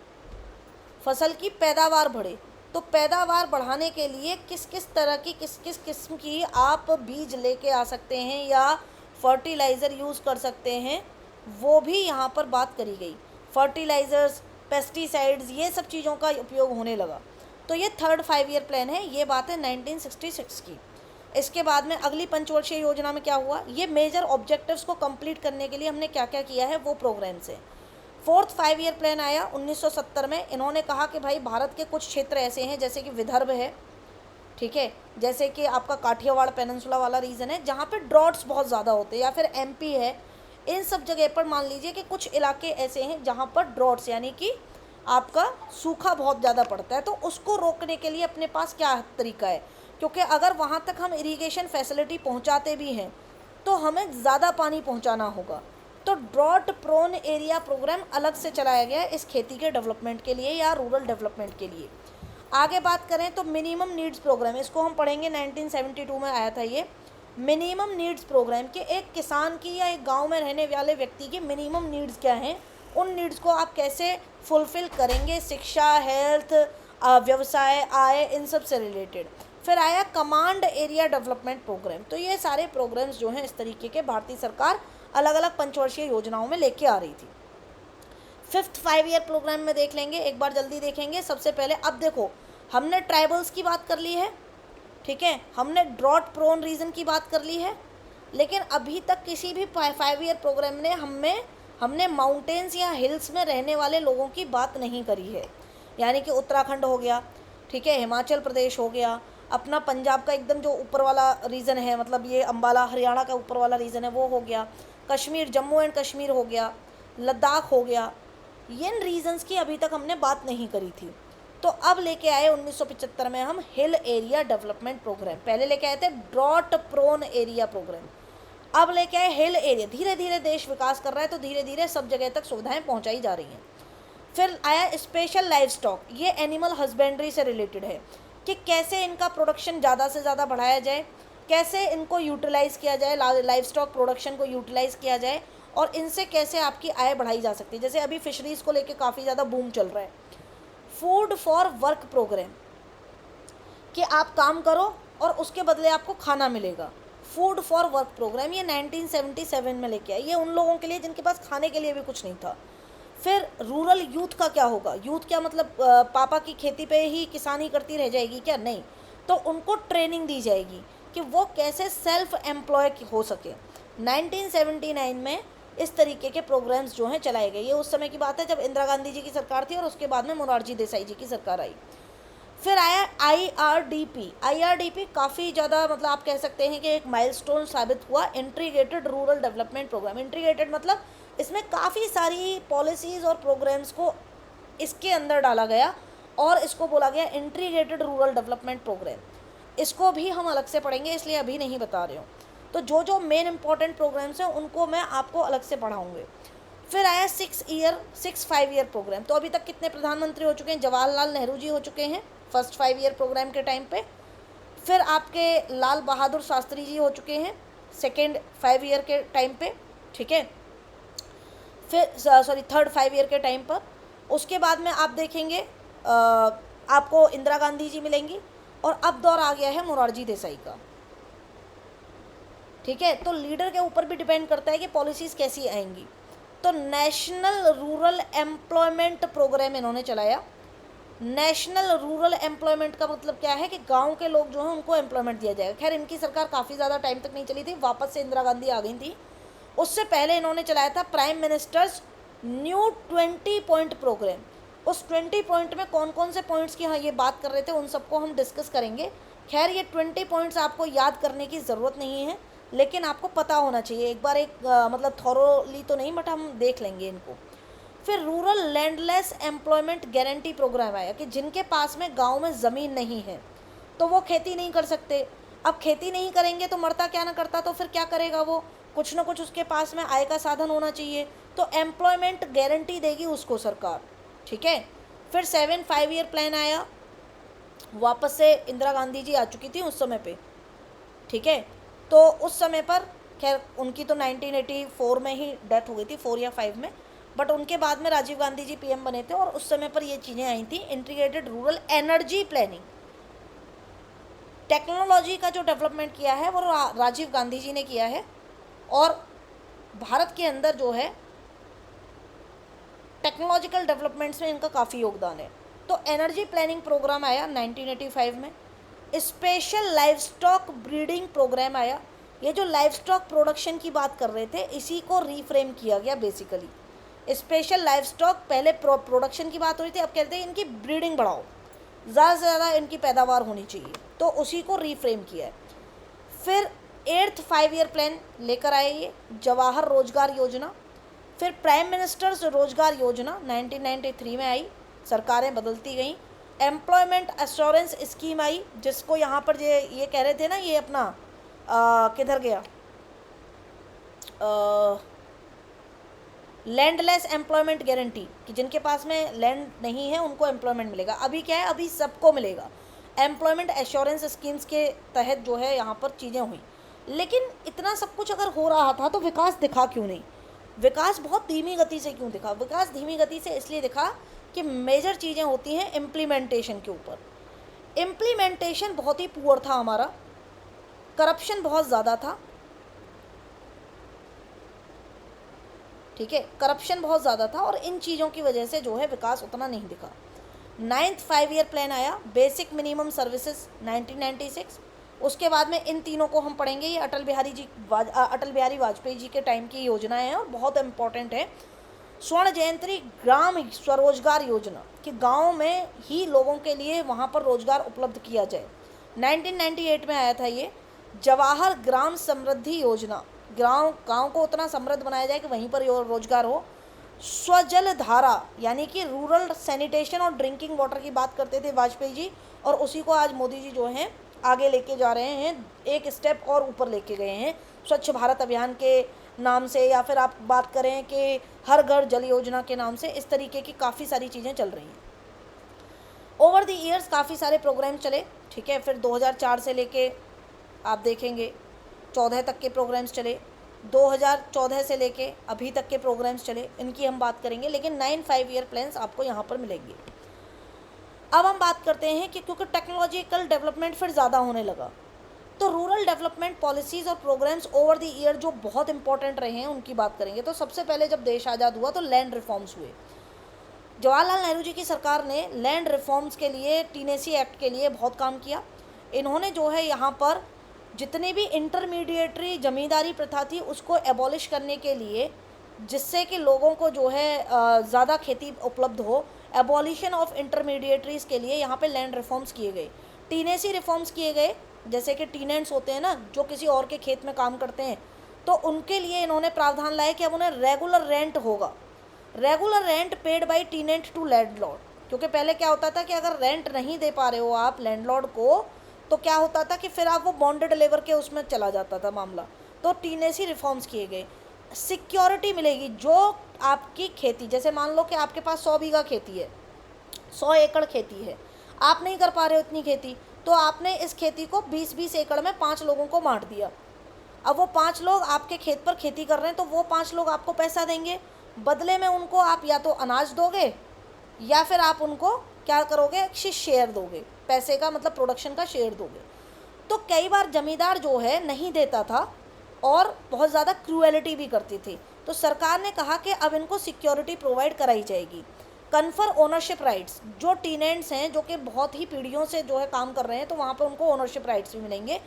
फसल की पैदावार बढ़े। तो पैदावार बढ़ाने के लिए किस किस तरह की, किस किस किस्म की आप बीज लेके आ सकते हैं या फर्टिलाइज़र यूज़ कर सकते हैं, वो भी यहाँ पर बात करी गई। फर्टिलाइज़र्स, पेस्टिसाइड्स, ये सब चीज़ों का उपयोग होने लगा। तो ये थर्ड 5 ईयर प्लान है, ये बात है 1966 की। इसके बाद में अगली पंचवर्षीय योजना में क्या हुआ, ये मेजर ऑब्जेक्टिव्स को कंप्लीट करने के लिए हमने क्या क्या किया है वो प्रोग्राम्स है। फोर्थ 5 ईयर प्लान आया 1970 में। इन्होंने कहा कि भाई भारत के कुछ क्षेत्र ऐसे हैं, जैसे कि विदर्भ है, ठीक है, जैसे कि आपका काठियावाड़ पेनिनसुला वाला रीजन है, जहाँ पे ड्रॉट्स बहुत ज़्यादा होते हैं, या फिर एमपी है, इन सब जगह पर मान लीजिए कि कुछ इलाके ऐसे हैं जहाँ पर ड्रॉट्स, यानी कि आपका सूखा बहुत ज़्यादा पड़ता है। तो उसको रोकने के लिए अपने पास क्या तरीका है, क्योंकि अगर वहाँ तक हम इरिगेशन फैसिलिटी पहुँचाते भी हैं तो हमें ज़्यादा पानी पहुँचाना होगा। तो ड्रॉट प्रोन एरिया प्रोग्राम अलग से चलाया गया है इस खेती के डेवलपमेंट के लिए या रूरल डेवलपमेंट के लिए। आगे बात करें तो मिनिमम नीड्स प्रोग्राम, इसको हम पढ़ेंगे, 1972 में आया था ये। मिनिमम नीड्स प्रोग्राम कि एक किसान की या एक गांव में रहने वाले व्यक्ति की मिनिमम नीड्स क्या हैं, उन नीड्स को आप कैसे फुलफ़िल करेंगे, शिक्षा, हेल्थ, व्यवसाय, आय, इन सब से रिलेटेड। फिर आया कमांड एरिया डेवलपमेंट प्रोग्राम। तो ये सारे प्रोग्राम्स जो हैं इस तरीके के भारतीय सरकार अलग अलग पंचवर्षीय योजनाओं में लेके आ रही थी। फिफ्थ 5 ईयर प्रोग्राम में देख लेंगे, एक बार जल्दी देखेंगे। सबसे पहले अब देखो, हमने ट्राइबल्स की बात कर ली है, ठीक है, हमने ड्रॉट प्रोन रीजन की बात कर ली है, लेकिन अभी तक किसी भी 5 ईयर प्रोग्राम ने हमने माउंटेन्स या हिल्स में रहने वाले लोगों की बात नहीं करी है। यानी कि उत्तराखंड हो गया, ठीक है, हिमाचल प्रदेश हो गया, अपना पंजाब का एकदम जो ऊपर वाला रीजन है, मतलब ये अम्बाला हरियाणा का ऊपर वाला रीजन है वो हो गया, कश्मीर जम्मू एंड कश्मीर हो गया, लद्दाख हो गया, इन रीजन्स की अभी तक हमने बात नहीं करी थी। तो अब लेके आए 1975 में हम हिल एरिया डेवलपमेंट प्रोग्राम। पहले लेके आए थे ड्रॉट प्रोन एरिया प्रोग्राम, अब लेके आए हिल एरिया। धीरे धीरे देश विकास कर रहा है तो धीरे धीरे सब जगह तक सुविधाएं पहुंचाई जा रही हैं। फिर आया स्पेशल लाइफ स्टॉक, ये एनिमल हस्बेंड्री से रिलेटेड है कि कैसे इनका प्रोडक्शन ज़्यादा से ज़्यादा बढ़ाया जाए, कैसे इनको यूटिलाइज़ किया जाए, लाइफ स्टॉक प्रोडक्शन को यूटिलाइज़ किया जाए और इनसे कैसे आपकी आय बढ़ाई जा सकती है। जैसे अभी फिशरीज़ को लेके काफ़ी ज़्यादा बूम चल रहा है। फूड फॉर वर्क प्रोग्राम, कि आप काम करो और उसके बदले आपको खाना मिलेगा। फूड फॉर वर्क प्रोग्राम ये 1977 में लेके आए, ये उन लोगों के लिए जिनके पास खाने के लिए भी कुछ नहीं था। फिर रूरल यूथ का क्या होगा, यूथ क्या मतलब पापा की खेती पे ही किसानी करती रह जाएगी क्या, नहीं, तो उनको ट्रेनिंग दी जाएगी कि वो कैसे सेल्फ एम्प्लॉय हो सके। 1979 में इस तरीके के प्रोग्राम्स जो हैं चलाए गए। ये उस समय की बात है जब इंदिरा गांधी जी की सरकार थी और उसके बाद में मोरारजी देसाई जी की सरकार आई। फिर आया IRDP। IRDP काफ़ी ज़्यादा मतलब आप कह सकते हैं कि एक माइलस्टोन साबित हुआ, integrated rural development programme. Integrated मतलब इसमें काफ़ी सारी पॉलिसीज़ और प्रोग्राम्स को इसके अंदर डाला गया और इसको बोला गया इंटीग्रेटेड रूरल डेवलपमेंट प्रोग्राम। इसको भी हम अलग से पढ़ेंगे इसलिए अभी नहीं बता रहे हूँ। तो जो जो मेन इंपॉर्टेंट प्रोग्राम्स हैं उनको मैं आपको अलग से पढ़ाऊँगी। फिर आया 6 5 ईयर प्रोग्राम। तो अभी तक कितने प्रधानमंत्री हो चुके हैं, जवाहरलाल नेहरू जी हो चुके हैं फर्स्ट 5 ईयर प्रोग्राम के टाइम पे। फिर आपके लाल बहादुर शास्त्री जी हो चुके हैं सेकेंड 5 ईयर के टाइम पे, ठीक है। फिर थर्ड 5 ईयर के टाइम पर। उसके बाद में आप देखेंगे आपको इंदिरा गांधी जी मिलेंगी और अब दौर आ गया है मोरारजी देसाई का, ठीक है। तो लीडर के ऊपर भी डिपेंड करता है कि पॉलिसीज़ कैसी आएंगी। तो नेशनल रूरल एम्प्लॉयमेंट प्रोग्राम इन्होंने चलाया। नेशनल रूरल एम्प्लॉयमेंट का मतलब क्या है कि गांव के लोग जो हैं उनको एम्प्लॉयमेंट दिया जाएगा। खैर इनकी सरकार काफ़ी ज़्यादा टाइम तक नहीं चली थी, वापस से इंदिरा गांधी आ गई थी। उससे पहले इन्होंने चलाया था prime minister's new 20 point programme. उस 20 पॉइंट में कौन कौन से पॉइंट्स की हाँ ये बात कर रहे थे उन सबको हम डिस्कस करेंगे। खैर ये 20 पॉइंट्स आपको याद करने की ज़रूरत नहीं है, लेकिन आपको पता होना चाहिए। एक बार मतलब थॉरोली तो नहीं बट हम देख लेंगे इनको। फिर rural landless employment guarantee programme आया कि जिनके पास में गांव में ज़मीन नहीं है तो वो खेती नहीं कर सकते। अब खेती नहीं करेंगे तो मरता क्या ना करता, तो फिर क्या करेगा वो, कुछ ना कुछ उसके पास में आय का साधन होना चाहिए। तो एम्प्लॉयमेंट गारंटी देगी उसको सरकार, ठीक है। फिर 7 5 ईयर प्लान आया, वापस से इंदिरा गांधी जी आ चुकी थी उस समय पे, ठीक है। तो उस समय पर खैर उनकी तो 1984 में ही डेथ हो गई थी, 4 या 5 में, बट उनके बाद में राजीव गांधी जी PM बने थे और उस समय पर ये चीज़ें आई थी। Integrated rural energy planning, technology का जो डेवलपमेंट किया है वो राजीव गांधी जी ने किया है और भारत के अंदर जो है टेक्नोलॉजिकल डेवलपमेंट्स में इनका काफ़ी योगदान है। तो एनर्जी प्लानिंग प्रोग्राम आया 1985 में। Special livestock breeding programme आया। ये जो लाइफ स्टॉक प्रोडक्शन की बात कर रहे थे इसी को रीफ्रेम किया गया बेसिकली। स्पेशल लाइफ स्टॉक, पहले प्रोडक्शन की बात हो रही थी, अब कहते हैं इनकी ब्रीडिंग बढ़ाओ, ज़्यादा से ज़्यादा इनकी पैदावार होनी चाहिए, तो उसी को रीफ्रेम किया है। फिर 8th 5 ईयर प्लान लेकर आए ये जवाहर रोजगार योजना। फिर प्राइम मिनिस्टर्स रोजगार योजना 1993 में आई, सरकारें बदलती गईं। एम्प्लॉयमेंट एश्योरेंस स्कीम आई, जिसको यहाँ पर ये कह रहे थे ना, ये अपना किधर गया, लैंडलेस एम्प्लॉयमेंट गारंटी, कि जिनके पास में लैंड नहीं है उनको एम्प्लॉयमेंट मिलेगा। अभी क्या है, अभी सबको मिलेगा। एम्प्लॉयमेंट एश्योरेंस स्कीम्स के तहत जो है यहाँ पर चीज़ें हुई। लेकिन इतना सब कुछ अगर हो रहा था तो विकास दिखा क्यों नहीं, विकास बहुत धीमी गति से क्यों दिखा। विकास धीमी गति से इसलिए दिखा कि मेजर चीज़ें होती हैं इम्प्लीमेंटेशन के ऊपर। इम्प्लीमेंटेशन बहुत ही पुअर था हमारा, करप्शन बहुत ज़्यादा था, ठीक है, करप्शन बहुत ज़्यादा था और इन चीज़ों की वजह से जो है विकास उतना नहीं दिखा। 9th 5 ईयर प्लान आया, बेसिक मिनिमम सर्विसेज 1996। उसके बाद में इन तीनों को हम पढ़ेंगे। ये अटल बिहारी वाजपेयी जी के टाइम की योजनाएं हैं और बहुत इम्पॉर्टेंट है। स्वर्ण जयंती ग्राम स्वरोजगार योजना कि गांव में ही लोगों के लिए वहां पर रोजगार उपलब्ध किया जाए, 1998 में आया था ये। जवाहर ग्राम समृद्धि योजना, गांव को उतना समृद्ध बनाया जाए कि वहीं पर रोजगार हो। स्वजल धारा यानी कि रूरल सैनिटेशन और ड्रिंकिंग वाटर की बात करते थे वाजपेयी जी, और उसी को आज मोदी जी जो हैं आगे लेके जा रहे हैं, एक स्टेप और ऊपर लेके गए हैं स्वच्छ भारत अभियान के नाम से, या फिर आप बात करें कि हर घर जल योजना के नाम से। इस तरीके की काफ़ी सारी चीज़ें चल रही हैं। ओवर द ईयर्स काफ़ी सारे प्रोग्राम चले, ठीक है। फिर 2004 से लेके आप देखेंगे 14 तक के प्रोग्राम्स चले, 2014 से लेके अभी तक के प्रोग्राम्स चले, इनकी हम बात करेंगे। लेकिन 9 5 ईयर प्लान्स आपको यहाँ पर मिलेंगे। अब हम बात करते हैं कि क्योंकि टेक्नोलॉजिकल डेवलपमेंट फिर ज़्यादा होने लगा, तो रूरल डेवलपमेंट पॉलिसीज़ और प्रोग्राम्स ओवर द ईयर जो बहुत इंपॉर्टेंट रहे हैं उनकी बात करेंगे। तो सबसे पहले जब देश आज़ाद हुआ तो लैंड रिफॉर्म्स हुए। जवाहरलाल नेहरू जी की सरकार ने लैंड रिफॉर्म्स के लिए, टीनेसी एक्ट के लिए बहुत काम किया। इन्होंने जो है यहाँ पर जितनी भी इंटरमीडिएटरी ज़मींदारी प्रथा थी उसको एबॉलिश करने के लिए, जिससे कि लोगों को जो है ज़्यादा खेती उपलब्ध हो, एबॉलिशन ऑफ इंटरमीडिएटरीज़ के लिए यहाँ पे लैंड रिफॉर्म्स किए गए। टीनेसी रिफॉर्म्स किए गए, जैसे कि टीनेंट्स होते हैं ना जो किसी और के खेत में काम करते हैं, तो उनके लिए इन्होंने प्रावधान लाए कि अब उन्हें रेगुलर रेंट होगा, regular rent paid by tenant to landlord. क्योंकि पहले क्या होता था कि अगर रेंट नहीं दे पा रहे हो आप लैंडलॉर्ड को, तो क्या होता था कि फिर आप वो बॉन्डेड लेबर के उसमें चला जाता था मामला। तो टीनेसी रिफॉर्म्स किए गए। सिक्योरिटी मिलेगी, जो आपकी खेती, जैसे मान लो कि आपके पास 100 बीघा खेती है, 100 एकड़ खेती है, आप नहीं कर पा रहे हो इतनी खेती, तो आपने इस खेती को 20-20 एकड़ में 5 लोगों को बांट दिया। अब वो 5 लोग आपके खेत पर खेती कर रहे हैं, तो वो 5 लोग आपको पैसा देंगे, बदले में उनको आप या तो अनाज दोगे या फिर आप उनको क्या करोगे, शेयर दोगे, पैसे का मतलब प्रोडक्शन का शेयर दोगे। तो कई बार जमींदार जो है नहीं देता था और बहुत ज़्यादा क्रूएलिटी भी करती थी, तो सरकार ने कहा कि अब इनको सिक्योरिटी प्रोवाइड कराई जाएगी। कन्फर ओनरशिप राइट्स, जो टीनेंट्स हैं जो कि बहुत ही पीढ़ियों से जो है काम कर रहे हैं, तो वहाँ पर उनको ओनरशिप राइट्स भी मिलेंगे।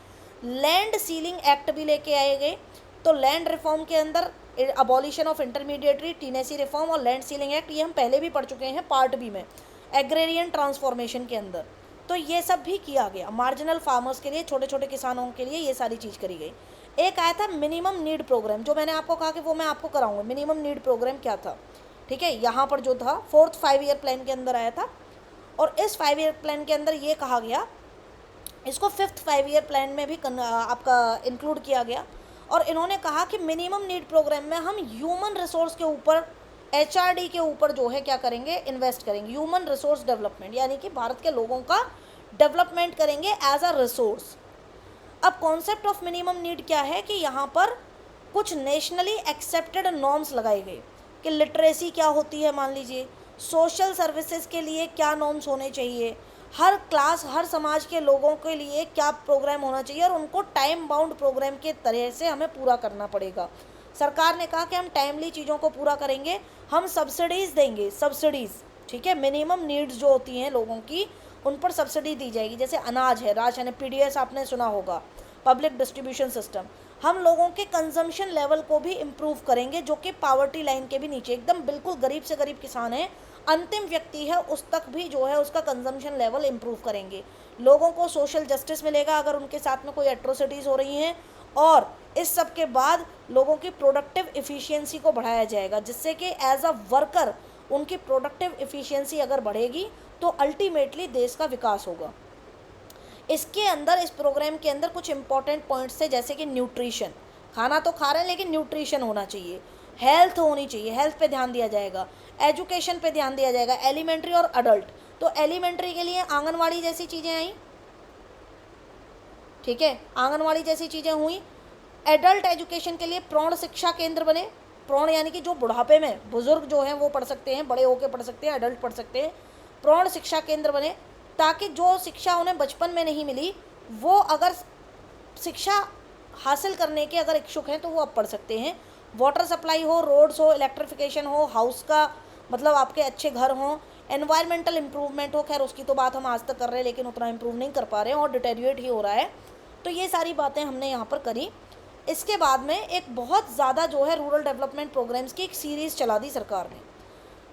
लैंड सीलिंग एक्ट भी लेके आए गए। तो लैंड रिफॉर्म के अंदर अबॉलिशन ऑफ इंटरमीडिएटरी, टीनेसी रिफॉर्म और लैंड सीलिंग एक्ट, ये हम पहले भी पढ़ चुके हैं पार्ट बी में, एग्रेरियन ट्रांसफॉर्मेशन के अंदर। तो ये सब भी किया गया। मार्जिनल फार्मर्स के लिए, छोटे छोटे किसानों के लिए ये सारी चीज़ करी गई। एक आया था मिनिमम नीड प्रोग्राम, जो मैंने आपको कहा कि वो मैं आपको कराऊंगा। मिनिमम नीड प्रोग्राम क्या था, ठीक है, यहाँ पर जो था 4th 5 ईयर प्लान के अंदर आया था, और इस 5 ईयर प्लान के अंदर ये कहा गया, इसको 5th 5 ईयर प्लान में भी आपका इंक्लूड किया गया। और इन्होंने कहा कि मिनिमम नीड प्रोग्राम में हम ह्यूमन रिसोर्स के ऊपर, HRD के ऊपर जो है क्या करेंगे, इन्वेस्ट करेंगे। ह्यूमन रिसोर्स डेवलपमेंट, यानी कि भारत के लोगों का डेवलपमेंट करेंगे एज अ रिसोर्स। अब कॉन्सेप्ट ऑफ मिनिमम नीड क्या है कि यहाँ पर कुछ नेशनली एक्सेप्टेड नॉर्म्स लगाए गए कि लिटरेसी क्या होती है, मान लीजिए सोशल सर्विसेज के लिए क्या नॉर्म्स होने चाहिए, हर क्लास, हर समाज के लोगों के लिए क्या प्रोग्राम होना चाहिए, और उनको टाइम बाउंड प्रोग्राम के तरह से हमें पूरा करना पड़ेगा। सरकार ने कहा कि हम टाइमली चीज़ों को पूरा करेंगे, हम सब्सिडीज़ देंगे, सब्सिडीज़, ठीक है। मिनिमम नीड्स जो होती हैं लोगों की, उन पर सब्सिडी दी जाएगी। जैसे अनाज है, राशन है, PDS आपने सुना होगा, पब्लिक डिस्ट्रीब्यूशन सिस्टम। हम लोगों के कंजम्पशन लेवल को भी इम्प्रूव करेंगे, जो कि पावर्टी लाइन के भी नीचे, एकदम बिल्कुल गरीब से गरीब किसान है, अंतिम व्यक्ति है, उस तक भी जो है उसका कंजम्पशन लेवल इम्प्रूव करेंगे। लोगों को सोशल जस्टिस मिलेगा अगर उनके साथ में कोई एट्रोसिटीज़ हो रही हैं, और इस सब के बाद लोगों की प्रोडक्टिव एफिशिएंसी को बढ़ाया जाएगा, जिससे कि एज अ वर्कर उनकी प्रोडक्टिव एफिशिएंसी अगर बढ़ेगी तो अल्टीमेटली देश का विकास होगा। इसके अंदर, इस प्रोग्राम के अंदर कुछ इंपॉर्टेंट पॉइंट्स थे, जैसे कि न्यूट्रिशन, खाना तो खा रहे हैं लेकिन न्यूट्रिशन होना चाहिए, हेल्थ होनी चाहिए, हेल्थ पे ध्यान दिया जाएगा, एजुकेशन पे ध्यान दिया जाएगा, एलिमेंट्री और अडल्ट। तो एलिमेंट्री के लिए आंगनवाड़ी जैसी चीज़ें आई, ठीक है, आंगनवाड़ी जैसी चीज़ें हुई। एडल्ट एजुकेशन के लिए प्रौढ़ शिक्षा केंद्र बने। प्रौढ़ यानी कि जो बुढ़ापे में बुजुर्ग जो हैं वो पढ़ सकते हैं, बड़े होकर पढ़ सकते हैं, एडल्ट पढ़ सकते हैं। प्रौढ़ शिक्षा केंद्र बने, ताकि जो शिक्षा उन्हें बचपन में नहीं मिली, वो अगर शिक्षा हासिल करने के अगर इच्छुक हैं तो वो अब पढ़ सकते हैं। वाटर सप्लाई हो, रोड्स हो, इलेक्ट्रिफिकेशन हो, हाउस का मतलब आपके अच्छे घर हों, एनवायरमेंटल इम्प्रूवमेंट हो। खैर उसकी तो बात हम आज तक कर रहे हैं, लेकिन उतना इम्प्रूव नहीं कर पा रहे हैं और डिटेरियोरेट ही हो रहा है। तो ये सारी बातें हमने यहाँ पर करी। इसके बाद में एक बहुत ज़्यादा जो है रूरल डेवलपमेंट प्रोग्राम्स की एक सीरीज़ चला दी सरकार ने।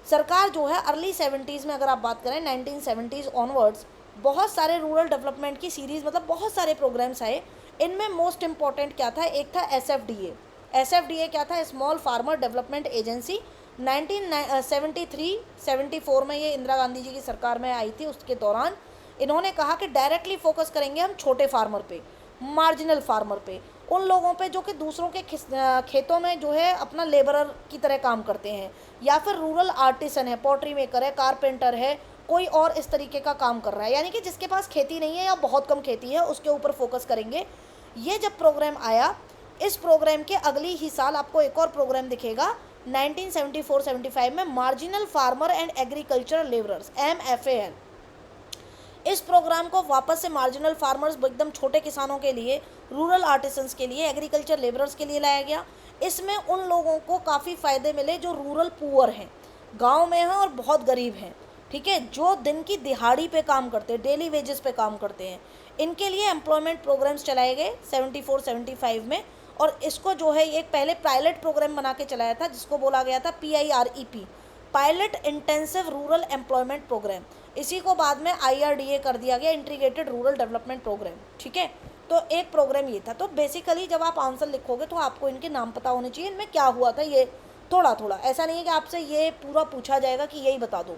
सरकार जो है अर्ली 70s में, अगर आप बात करें 1970s ऑनवर्ड्स, बहुत सारे रूरल डेवलपमेंट की सीरीज़, मतलब बहुत सारे प्रोग्राम्स आए। इनमें मोस्ट इम्पॉर्टेंट क्या था, एक था SFDA। SFDA क्या था, स्मॉल फार्मर डेवलपमेंट एजेंसी। 1973-74 में ये इंदिरा गांधी जी की सरकार में आई थी। उसके दौरान इन्होंने कहा कि डायरेक्टली फोकस करेंगे हम छोटे फार्मर पे, मार्जिनल फार्मर पे, उन लोगों पे जो कि दूसरों के खेतों में जो है अपना लेबरर की तरह काम करते हैं, या फिर रूरल आर्टिसन है, पॉटरी मेकर है, कारपेंटर है, कोई और इस तरीके का काम कर रहा है, यानी कि जिसके पास खेती नहीं है या बहुत कम खेती है, उसके ऊपर फोकस करेंगे। ये जब प्रोग्राम आया, इस प्रोग्राम के अगली ही साल आपको एक और प्रोग्राम दिखेगा 1974-75 में, marginal farmer and agricultural labourers, MFAL। इस प्रोग्राम को वापस से मार्जिनल फार्मर्स, एकदम छोटे किसानों के लिए, रूरल आर्टिसंस के लिए, एग्रीकल्चर लेबरर्स के लिए लाया गया। इसमें उन लोगों को काफ़ी फ़ायदे मिले जो रूरल पुअर हैं, गांव में हैं और बहुत गरीब हैं, ठीक है, जो दिन की दिहाड़ी पे काम करते हैं, डेली वेजेस पे काम करते हैं। इनके लिए एम्प्लॉयमेंट प्रोग्राम्स चलाए गए 74-75 में। और इसको जो है एक पहले पायलट प्रोग्राम बना के चलाया था, जिसको बोला गया था PIREP, pilot intensive rural employment programme. इसी को बाद में IRDA कर दिया गया, इंटीग्रेटेड रूरल डेवलपमेंट प्रोग्राम, ठीक है। तो एक प्रोग्राम ये था। तो बेसिकली जब आप आंसर लिखोगे तो आपको इनके नाम पता होने चाहिए, इनमें क्या हुआ था ये थोड़ा थोड़ा, ऐसा नहीं है कि आपसे ये पूरा पूछा जाएगा कि यही बता दो।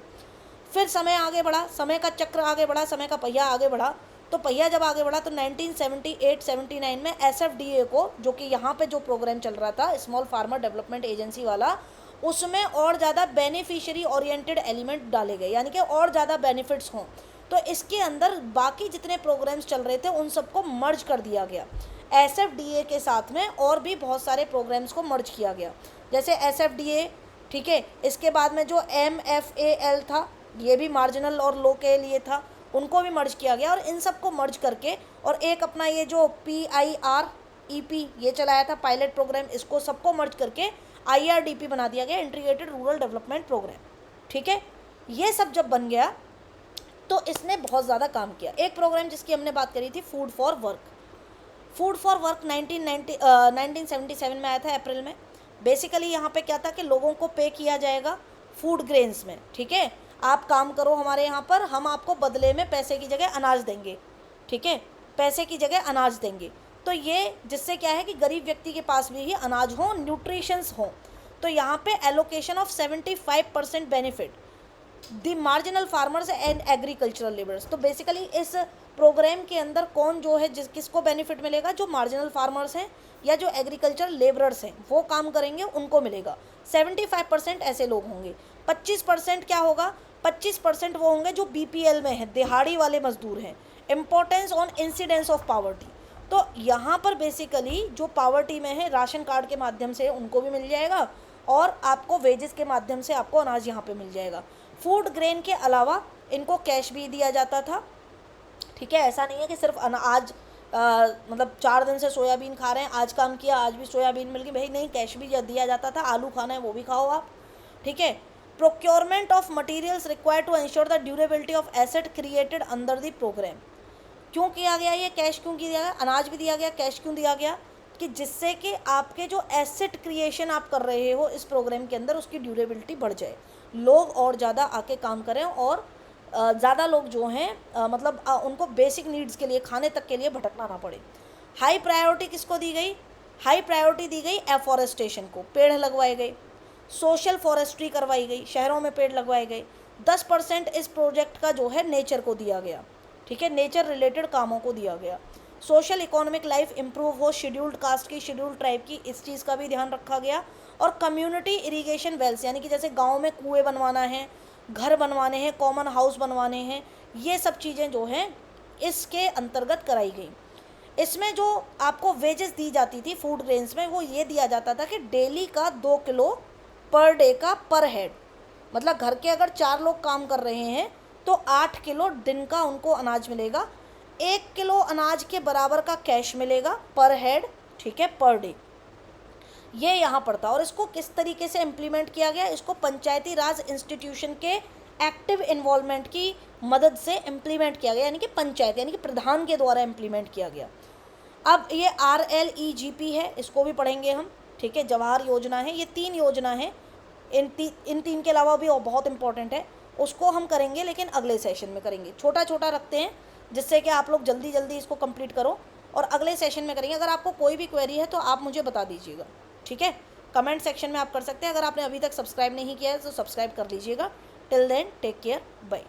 फिर समय आगे बढ़ा, समय का चक्र आगे बढ़ा, समय का पहिया आगे बढ़ा। तो पहिया जब आगे बढ़ा तो 1978-79 में SFDA को, जो कि यहाँ पे जो प्रोग्राम चल रहा था स्मॉल फार्मर डेवलपमेंट एजेंसी वाला, उसमें और ज़्यादा बेनिफिशियरी ओरिएंटेड एलिमेंट डाले गए, यानी कि और ज़्यादा बेनिफिट्स हों। तो इसके अंदर बाकी जितने प्रोग्राम्स चल रहे थे उन सबको मर्ज कर दिया गया। SFDA के साथ में और भी बहुत सारे प्रोग्राम्स को मर्ज किया गया, जैसे SFDA, ठीक है। इसके बाद में जो MFAL था, ये भी मार्जिनल और लो के लिए था, उनको भी मर्ज किया गया। और इन सबको मर्ज करके और एक अपना ये जो PIREP ये चलाया था पायलट प्रोग्राम, इसको सबको मर्ज करके IRDP बना दिया गया, इंटीग्रेटेड रूरल डेवलपमेंट प्रोग्राम, ठीक है। ये सब जब बन गया तो इसने बहुत ज़्यादा काम किया। एक प्रोग्राम जिसकी हमने बात करी थी, food for work. Food for work 1977 में आया था, अप्रैल में। बेसिकली यहाँ पे क्या था कि लोगों को पे किया जाएगा फूड ग्रेन्स में, ठीक है। आप काम करो हमारे यहाँ पर, हम आपको बदले में पैसे की जगह अनाज देंगे, ठीक है, पैसे की जगह अनाज देंगे। तो ये जिससे क्या है कि गरीब व्यक्ति के पास भी ही अनाज हो, न्यूट्रिशंस हो। तो यहाँ पे allocation of 75% benefit the marginal farmers and agricultural labourers. तो बेसिकली इस प्रोग्राम के अंदर कौन जो है किसको बेनिफिट मिलेगा, जो मार्जिनल फार्मर्स हैं या जो एग्रीकल्चरल लेबरर्स हैं वो काम करेंगे उनको मिलेगा। 75% ऐसे लोग होंगे। 25% क्या होगा, 25% वो होंगे जो BPL में हैं, दिहाड़ी वाले मजदूर हैं। Importance on incidence of poverty. तो यहाँ पर बेसिकली जो पावर्टी में है, राशन कार्ड के माध्यम से उनको भी मिल जाएगा और आपको वेजेस के माध्यम से आपको अनाज यहाँ पे मिल जाएगा। फूड ग्रेन के अलावा इनको कैश भी दिया जाता था, ठीक है। ऐसा नहीं है कि सिर्फ आज मतलब 4 दिन से सोयाबीन खा रहे हैं, आज काम किया आज भी सोयाबीन मिल गई, भाई नहीं, कैश भी दिया जाता था। आलू खाना है वो भी खाओ आप, ठीक है। Procurement of materials required to ensure the durability of asset created under the programme. क्यों किया गया ये, कैश क्यों किया गया, अनाज भी दिया गया, कैश क्यों दिया गया, कि जिससे कि आपके जो एसेट क्रिएशन आप कर रहे हो इस प्रोग्राम के अंदर, उसकी ड्यूरेबिलिटी बढ़ जाए, लोग और ज़्यादा आके काम करें और ज़्यादा लोग जो हैं मतलब उनको बेसिक नीड्स के लिए, खाने तक के लिए भटकना ना पड़े। हाई प्रायोरिटी किसको दी गई, हाई प्रायोरिटी दी गई एफॉरेस्टेशन को, पेड़ लगवाए गए। सोशल फॉरेस्ट्री करवाई गई, शहरों में पेड़ लगवाए गए। 10% इस प्रोजेक्ट का जो है नेचर को दिया गया, ठीक है, नेचर रिलेटेड कामों को दिया गया। सोशल इकोनॉमिक लाइफ इंप्रूव हो, शेड्यूल्ड कास्ट की, शेड्यूल्ड ट्राइब की, इस चीज़ का भी ध्यान रखा गया। और कम्युनिटी इरिगेशन वेल्स, यानी कि जैसे गांव में कुएं बनवाना है, घर बनवाने हैं, कॉमन हाउस बनवाने हैं, ये सब चीज़ें जो हैं इसके अंतर्गत कराई गई। इसमें जो आपको वेजेस दी जाती थी फूड ग्रेन्स में, वो ये दिया जाता था कि डेली का 2 किलो पर डे का पर हेड, मतलब घर के अगर 4 लोग काम कर रहे हैं तो 8 किलो दिन का उनको अनाज मिलेगा। 1 किलो अनाज के बराबर का कैश मिलेगा पर हेड, ठीक है, पर डे। ये यहाँ पर था। और इसको किस तरीके से इम्प्लीमेंट किया गया, इसको पंचायती राज इंस्टीट्यूशन के एक्टिव इन्वॉल्वमेंट की मदद से इम्प्लीमेंट किया गया, यानी कि पंचायत यानी कि प्रधान के द्वारा इम्प्लीमेंट किया गया। अब ये RLEGP है, इसको भी पढ़ेंगे हम, ठीक है। जवाहर योजना है, ये 3 योजना है, इन 3 के अलावा भी और बहुत इंपॉर्टेंट है, उसको हम करेंगे लेकिन अगले सेशन में करेंगे। छोटा छोटा रखते हैं जिससे कि आप लोग जल्दी जल्दी इसको कंप्लीट करो, और अगले सेशन में करेंगे। अगर आपको कोई भी क्वेरी है तो आप मुझे बता दीजिएगा, ठीक है। कमेंट सेक्शन में आप कर सकते हैं। अगर आपने अभी तक सब्सक्राइब नहीं किया है तो सब्सक्राइब कर लीजिएगा। Till then take care, bye.